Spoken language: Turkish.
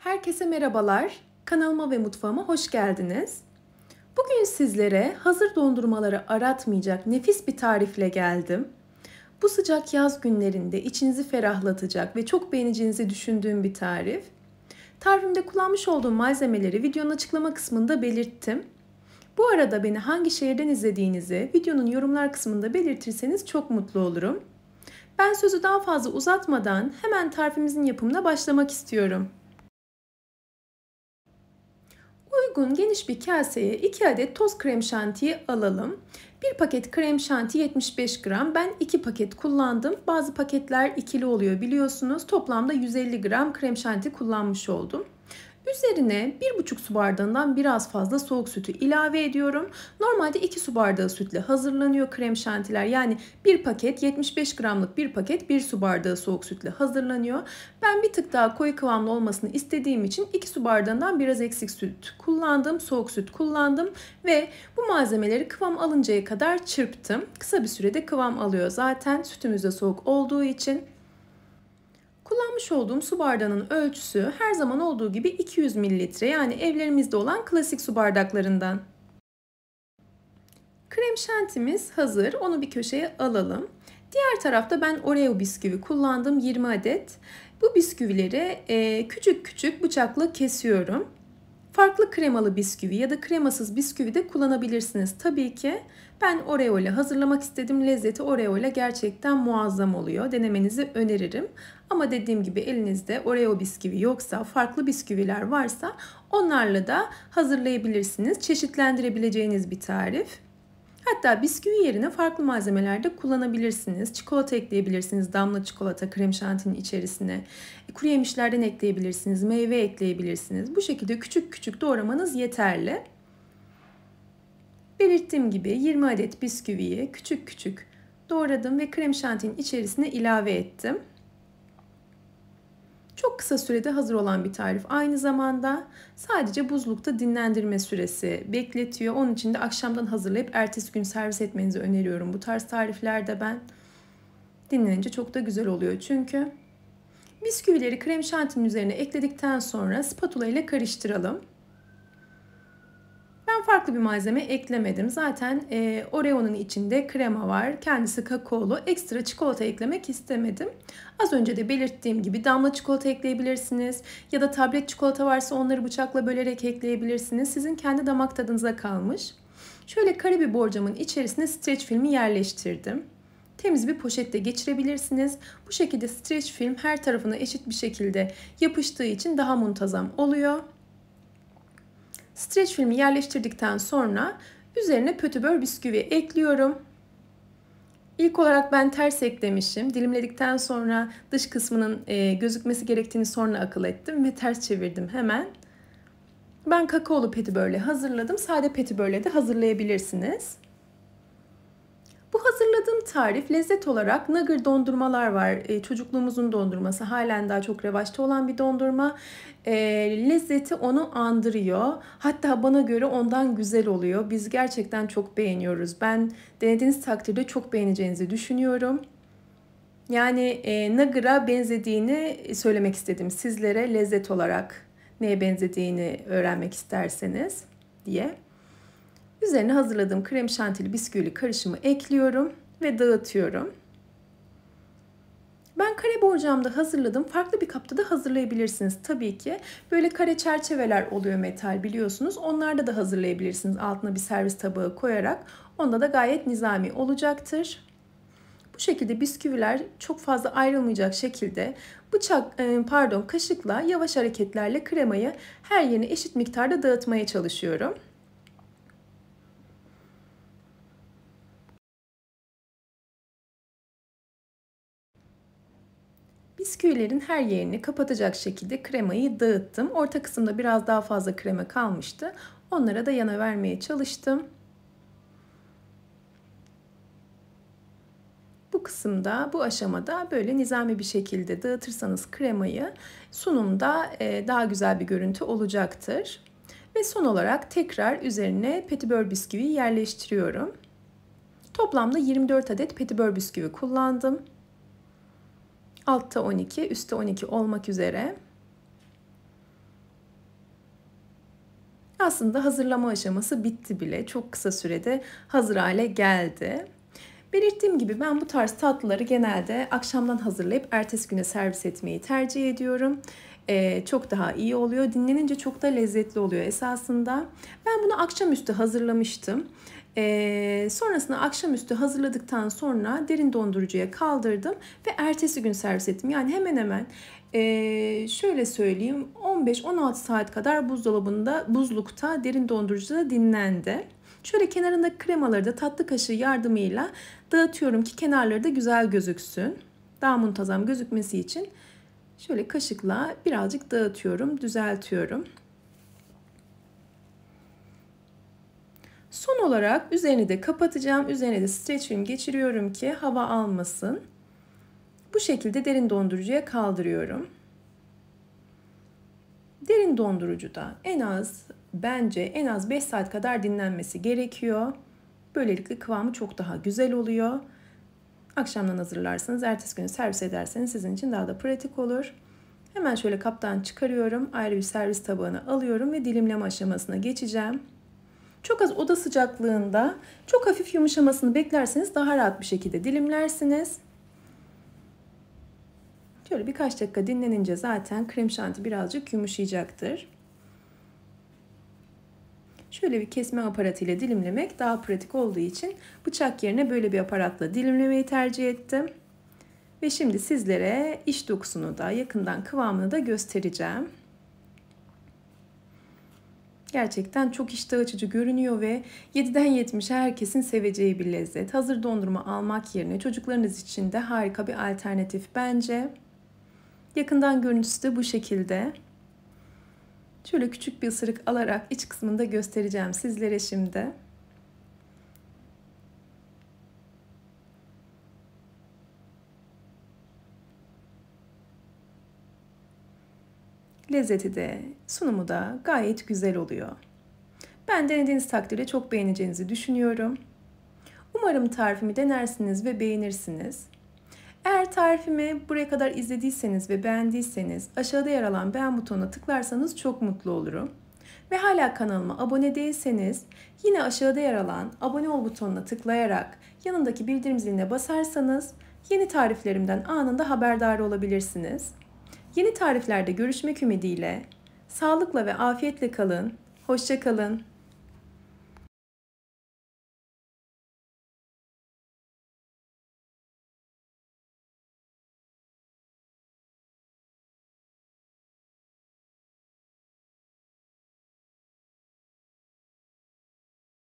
Herkese merhabalar. Kanalıma ve mutfağıma hoş geldiniz. Bugün sizlere hazır dondurmaları aratmayacak nefis bir tarifle geldim. Bu sıcak yaz günlerinde içinizi ferahlatacak ve çok beğeneceğinizi düşündüğüm bir tarif. Tarifimde kullanmış olduğum malzemeleri videonun açıklama kısmında belirttim. Bu arada beni hangi şehirden izlediğinizi videonun yorumlar kısmında belirtirseniz çok mutlu olurum. Ben sözü daha fazla uzatmadan hemen tarifimizin yapımına başlamak istiyorum. Uygun geniş bir kaseye 2 adet toz krem şantiyi alalım. 1 paket krem şanti 75 gram. Ben 2 paket kullandım. Bazı paketler ikili oluyor biliyorsunuz. Toplamda 150 gram krem şanti kullanmış oldum. Üzerine 1,5 su bardağından biraz fazla soğuk sütü ilave ediyorum. Normalde 2 su bardağı sütle hazırlanıyor krem şantiler. Yani bir paket 75 gramlık bir paket 1 su bardağı soğuk sütle hazırlanıyor. Ben bir tık daha koyu kıvamlı olmasını istediğim için 2 su bardağından biraz eksik süt kullandım. Soğuk süt kullandım ve bu malzemeleri kıvam alıncaya kadar çırptım. Kısa bir sürede kıvam alıyor zaten sütümüz de soğuk olduğu için. Kullanmış olduğum su bardağının ölçüsü her zaman olduğu gibi 200 mililitre, yani evlerimizde olan klasik su bardaklarından. Krem şantimiz hazır. Onu bir köşeye alalım. Diğer tarafta ben Oreo bisküvi kullandım, 20 adet. Bu bisküvileri küçük küçük bıçakla kesiyorum. Farklı kremalı bisküvi ya da kremasız bisküvi de kullanabilirsiniz tabii ki. Ben Oreo ile hazırlamak istedim. Lezzeti Oreo ile gerçekten muazzam oluyor. Denemenizi öneririm. Ama dediğim gibi elinizde Oreo bisküvi yoksa, farklı bisküviler varsa onlarla da hazırlayabilirsiniz. Çeşitlendirebileceğiniz bir tarif. Hatta bisküvi yerine farklı malzemeler de kullanabilirsiniz. Çikolata ekleyebilirsiniz, damla çikolata krem şantinin içerisine. Kuru yemişlerden ekleyebilirsiniz, meyve ekleyebilirsiniz. Bu şekilde küçük küçük doğramanız yeterli. Belirttiğim gibi 20 adet bisküviyi küçük küçük doğradım ve krem şantinin içerisine ilave ettim. Çok kısa sürede hazır olan bir tarif. Aynı zamanda sadece buzlukta dinlendirme süresi bekletiyor. Onun için de akşamdan hazırlayıp ertesi gün servis etmenizi öneriyorum. Bu tarz tariflerde ben dinlenince çok da güzel oluyor çünkü. Bisküvileri krem şantinin üzerine ekledikten sonra spatula ile karıştıralım. Ben farklı bir malzeme eklemedim. Zaten Oreo'nun içinde krema var. Kendisi kakaolu. Ekstra çikolata eklemek istemedim. Az önce de belirttiğim gibi damla çikolata ekleyebilirsiniz. Ya da tablet çikolata varsa onları bıçakla bölerek ekleyebilirsiniz. Sizin kendi damak tadınıza kalmış. Şöyle kare bir borcamın içerisine streç filmi yerleştirdim. Temiz bir poşette geçirebilirsiniz. Bu şekilde streç film her tarafına eşit bir şekilde yapıştığı için daha muntazam oluyor. Streç filmi yerleştirdikten sonra üzerine pötibör bisküvi ekliyorum. İlk olarak ben ters eklemişim. Dilimledikten sonra dış kısmının gözükmesi gerektiğini sonra akıl ettim ve ters çevirdim hemen. Ben kakaolu petibörle hazırladım. Sade petibörle de hazırlayabilirsiniz. Bu hazırladığım tarif lezzet olarak nugget dondurmalar var. Çocukluğumuzun dondurması, halen daha çok revaçta olan bir dondurma. Lezzeti onu andırıyor. Hatta bana göre ondan güzel oluyor. Biz gerçekten çok beğeniyoruz. Ben denediğiniz takdirde çok beğeneceğinizi düşünüyorum. Yani nugget'a benzediğini söylemek istedim sizlere, lezzet olarak neye benzediğini öğrenmek isterseniz diye. Üzerine hazırladığım krem şantili bisküvili karışımı ekliyorum ve dağıtıyorum. Ben kare borcamda hazırladım. Farklı bir kapta da hazırlayabilirsiniz tabii ki. Böyle kare çerçeveler oluyor metal, biliyorsunuz. Onlarda da hazırlayabilirsiniz altına bir servis tabağı koyarak. Onda da gayet nizami olacaktır. Bu şekilde bisküviler çok fazla ayrılmayacak şekilde kaşıkla yavaş hareketlerle kremayı her yerine eşit miktarda dağıtmaya çalışıyorum. Bisküvilerin her yerini kapatacak şekilde kremayı dağıttım. Orta kısımda biraz daha fazla krema kalmıştı. Onlara da yana vermeye çalıştım. Bu kısımda, bu aşamada böyle nizami bir şekilde dağıtırsanız kremayı sunumda daha güzel bir görüntü olacaktır. Ve son olarak tekrar üzerine petibör bisküvi yerleştiriyorum. Toplamda 24 adet petibör bisküvi kullandım. Altta 12, üstte 12 olmak üzere. Aslında hazırlama aşaması bitti bile. Çok kısa sürede hazır hale geldi. Belirttiğim gibi ben bu tarz tatlıları genelde akşamdan hazırlayıp ertesi güne servis etmeyi tercih ediyorum. Çok daha iyi oluyor. Dinlenince çok da lezzetli oluyor esasında. Ben bunu akşamüstü hazırlamıştım. Sonrasında akşamüstü hazırladıktan sonra derin dondurucuya kaldırdım ve ertesi gün servis ettim. Yani hemen hemen şöyle söyleyeyim 15-16 saat kadar buzlukta derin dondurucuda dinlendi. Şöyle kenarındaki kremaları da tatlı kaşığı yardımıyla dağıtıyorum ki kenarları da güzel gözüksün. Daha muntazam gözükmesi için şöyle kaşıkla birazcık dağıtıyorum, düzeltiyorum. Son olarak üzerini de kapatacağım. Üzerine de streç film geçiriyorum ki hava almasın. Bu şekilde derin dondurucuya kaldırıyorum. Derin dondurucuda bence en az 5 saat kadar dinlenmesi gerekiyor. Böylelikle kıvamı çok daha güzel oluyor. Akşamdan hazırlarsanız ertesi gün servis ederseniz sizin için daha da pratik olur. Hemen şöyle kaptan çıkarıyorum. Ayrı bir servis tabağına alıyorum ve dilimleme aşamasına geçeceğim. Çok az oda sıcaklığında çok hafif yumuşamasını beklerseniz daha rahat bir şekilde dilimlersiniz. Şöyle birkaç dakika dinlenince zaten krem şanti birazcık yumuşayacaktır. Şöyle bir kesme aparatıyla dilimlemek daha pratik olduğu için bıçak yerine böyle bir aparatla dilimlemeyi tercih ettim. Ve şimdi sizlere iç dokusunu da yakından kıvamını da göstereceğim. Gerçekten çok iştah açıcı görünüyor ve 7'den 70'e herkesin seveceği bir lezzet. Hazır dondurma almak yerine çocuklarınız için de harika bir alternatif bence. Yakından görüntüsü de bu şekilde. Şöyle küçük bir ısırık alarak iç kısmını da göstereceğim sizlere şimdi. Lezzeti de, sunumu da gayet güzel oluyor. Ben denediğiniz takdirde çok beğeneceğinizi düşünüyorum. Umarım tarifimi denersiniz ve beğenirsiniz. Eğer tarifimi buraya kadar izlediyseniz ve beğendiyseniz aşağıda yer alan beğen butonuna tıklarsanız çok mutlu olurum. Ve hala kanalıma abone değilseniz yine aşağıda yer alan abone ol butonuna tıklayarak yanındaki bildirim ziline basarsanız yeni tariflerimden anında haberdar olabilirsiniz. Yeni tariflerde görüşmek ümidiyle sağlıkla ve afiyetle kalın, hoşça kalın.